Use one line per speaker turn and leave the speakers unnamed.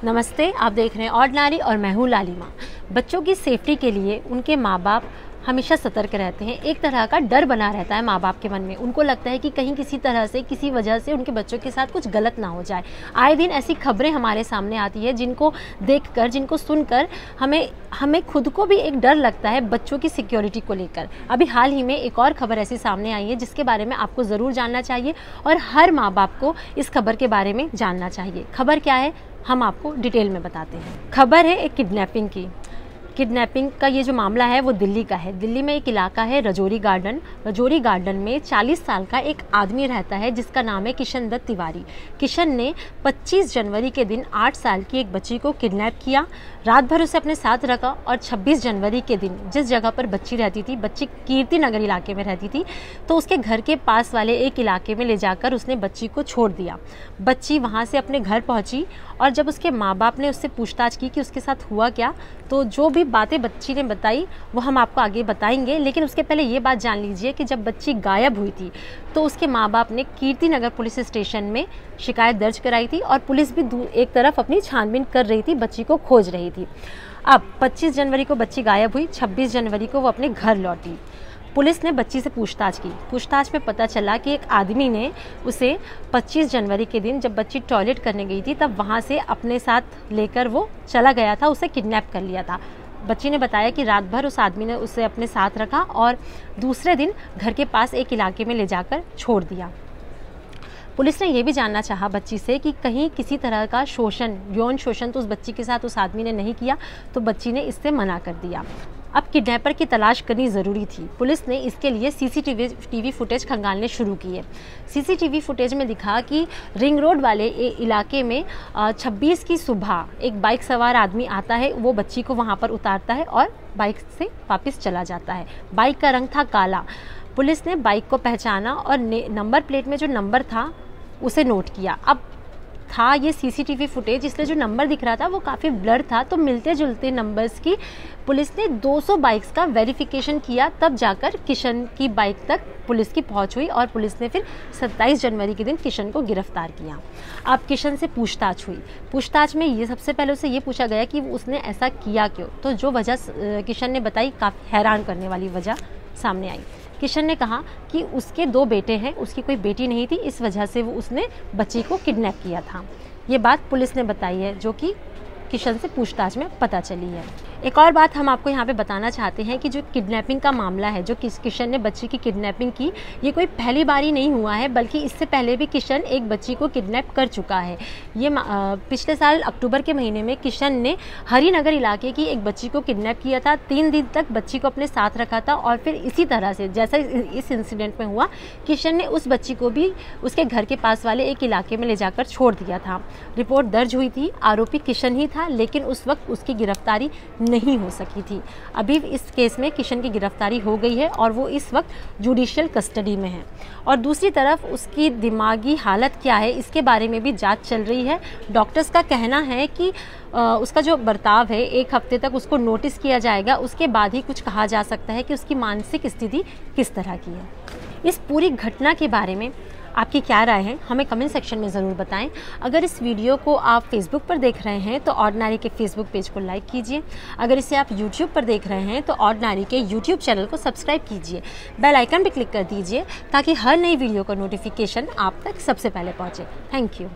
नमस्ते, आप देख रहे हैं ऑर्डिनरी और मैं हूँ लालिमा। बच्चों की सेफ्टी के लिए उनके माँ बाप हमेशा सतर्क रहते हैं। एक तरह का डर बना रहता है माँ बाप के मन में। उनको लगता है कि कहीं किसी तरह से किसी वजह से उनके बच्चों के साथ कुछ गलत ना हो जाए। आए दिन ऐसी खबरें हमारे सामने आती है जिनको देखकर, जिनको सुनकर हमें खुद को भी एक डर लगता है बच्चों की सिक्योरिटी को लेकर। अभी हाल ही में एक और खबर ऐसी सामने आई है जिसके बारे में आपको ज़रूर जानना चाहिए और हर माँ बाप को इस खबर के बारे में जानना चाहिए। खबर क्या है, हम आपको डिटेल में बताते हैं। खबर है एक किडनैपिंग की। किडनैपिंग का ये जो मामला है वो दिल्ली का है। दिल्ली में एक इलाका है रजौरी गार्डन। रजौरी गार्डन में 40 साल का एक आदमी रहता है जिसका नाम है किशन दत्त तिवारी। किशन ने 25 जनवरी के दिन 8 साल की एक बच्ची को किडनैप किया, रात भर उसे अपने साथ रखा और 26 जनवरी के दिन जिस जगह पर बच्ची रहती थी, बच्ची कीर्ति नगर इलाके में रहती थी, तो उसके घर के पास वाले एक इलाके में ले जाकर उसने बच्ची को छोड़ दिया। बच्ची वहाँ से अपने घर पहुँची और जब उसके माँ बाप ने उससे पूछताछ की कि उसके साथ हुआ क्या, तो जो भी बातें बच्ची ने बताई वो हम आपको आगे बताएंगे। लेकिन उसके पहले ये बात जान लीजिए कि जब बच्ची गायब हुई थी तो उसके माँ बाप ने कीर्ति नगर पुलिस स्टेशन में शिकायत दर्ज कराई थी और पुलिस भी एक तरफ अपनी छानबीन कर रही थी, बच्ची को खोज रही थी। अब 25 जनवरी को बच्ची गायब हुई, 26 जनवरी को वो अपने घर लौटी। पुलिस ने बच्ची से पूछताछ की। पूछताछ में पता चला कि एक आदमी ने उसे 25 जनवरी के दिन जब बच्ची टॉयलेट करने गई थी तब वहाँ से अपने साथ लेकर वो चला गया था, उसे किडनैप कर लिया था। बच्ची ने बताया कि रात भर उस आदमी ने उसे अपने साथ रखा और दूसरे दिन घर के पास एक इलाके में ले जाकर छोड़ दिया। पुलिस ने यह भी जानना चाहा बच्ची से कि कहीं किसी तरह का शोषण, यौन शोषण तो उस बच्ची के साथ उस आदमी ने नहीं किया, तो बच्ची ने इससे मना कर दिया। अब किडनैपर की तलाश करनी ज़रूरी थी। पुलिस ने इसके लिए सीसीटीवी फुटेज खंगालने शुरू किए। सीसीटीवी फुटेज में दिखा कि रिंग रोड वाले इलाके में 26 की सुबह एक बाइक सवार आदमी आता है, वो बच्ची को वहाँ पर उतारता है और बाइक से वापस चला जाता है। बाइक का रंग था काला। पुलिस ने बाइक को पहचाना और नंबर प्लेट में जो नंबर था उसे नोट किया। अब था ये सीसीटीवी फुटेज, इसलिए जो नंबर दिख रहा था वो काफ़ी ब्लर था, तो मिलते जुलते नंबर्स की पुलिस ने 200 बाइक्स का वेरिफिकेशन किया, तब जाकर किशन की बाइक तक पुलिस की पहुंच हुई और पुलिस ने फिर 27 जनवरी के दिन किशन को गिरफ्तार किया। अब किशन से पूछताछ हुई। पूछताछ में ये सबसे पहले उसे ये पूछा गया कि उसने ऐसा किया क्यों, तो जो वजह किशन ने बताई काफ़ी हैरान करने वाली वजह सामने आई। किशन ने कहा कि उसके 2 बेटे हैं, उसकी कोई बेटी नहीं थी, इस वजह से वो उसने बच्ची को किडनैप किया था। ये बात पुलिस ने बताई है, जो कि किशन से पूछताछ में पता चली है। एक और बात हम आपको यहाँ पे बताना चाहते हैं कि जो किडनैपिंग का मामला है, जो किशन ने बच्ची की किडनैपिंग की, ये कोई पहली बारी नहीं हुआ है, बल्कि इससे पहले भी किशन एक बच्ची को किडनैप कर चुका है। ये पिछले साल अक्टूबर के महीने में किशन ने हरिनगर इलाके की एक बच्ची को किडनैप किया था। 3 दिन तक बच्ची को अपने साथ रखा था और फिर इसी तरह से जैसा इस इंसिडेंट में हुआ, किशन ने उस बच्ची को भी उसके घर के पास वाले एक इलाके में ले जाकर छोड़ दिया था। रिपोर्ट दर्ज हुई थी, आरोपी किशन ही था, लेकिन उस वक्त उसकी गिरफ्तारी नहीं हो सकी थी। अभी इस केस में किशन की गिरफ्तारी हो गई है और वो इस वक्त जुडिशियल कस्टडी में है। और दूसरी तरफ उसकी दिमागी हालत क्या है, इसके बारे में भी जांच चल रही है। डॉक्टर्स का कहना है कि उसका जो बर्ताव है, 1 हफ्ते तक उसको नोटिस किया जाएगा, उसके बाद ही कुछ कहा जा सकता है कि उसकी मानसिक स्थिति किस तरह की है। इस पूरी घटना के बारे में आपकी क्या राय है, हमें कमेंट सेक्शन में ज़रूर बताएं। अगर इस वीडियो को आप फेसबुक पर देख रहे हैं तो ऑर्डिनरी के फेसबुक पेज को लाइक कीजिए। अगर इसे आप यूट्यूब पर देख रहे हैं तो ऑर्डिनरी के यूट्यूब चैनल को सब्सक्राइब कीजिए। बेल आइकन पर क्लिक कर दीजिए ताकि हर नई वीडियो का नोटिफिकेशन आप तक सबसे पहले पहुँचे। Thank you.